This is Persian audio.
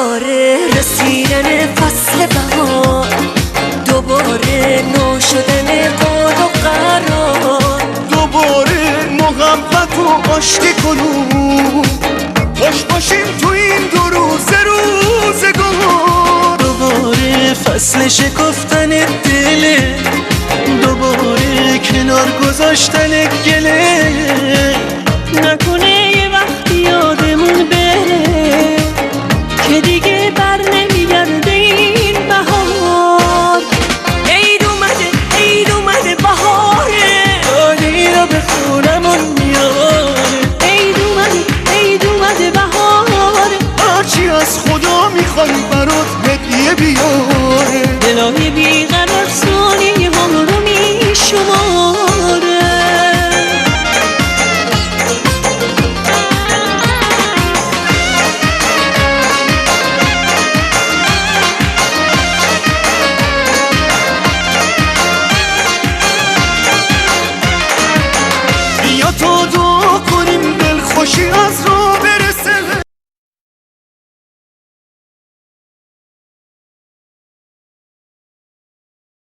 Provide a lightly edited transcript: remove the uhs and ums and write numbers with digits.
دوباره رسیدن فصل بهار، دوباره نو شدن قول و قرار، دوباره محبت و آشتی کنون، خوش باشیم تو این دو روزگار. دوباره فصل شکفتن دله، دوباره کنار گذاشتن گله. نکنه یه وقتی یادمون بره که دیگه بر نمیگرده این بهار. عید اومده عید اومده بهاره، عالی را به خونمون میاره. عید اومده بهاره، هرچی از خدا میخوای برات هدیه بیاره. دلای بیقرار ثانیه ها رو میشماره. بیا تا دعا کنیم دلخوشی از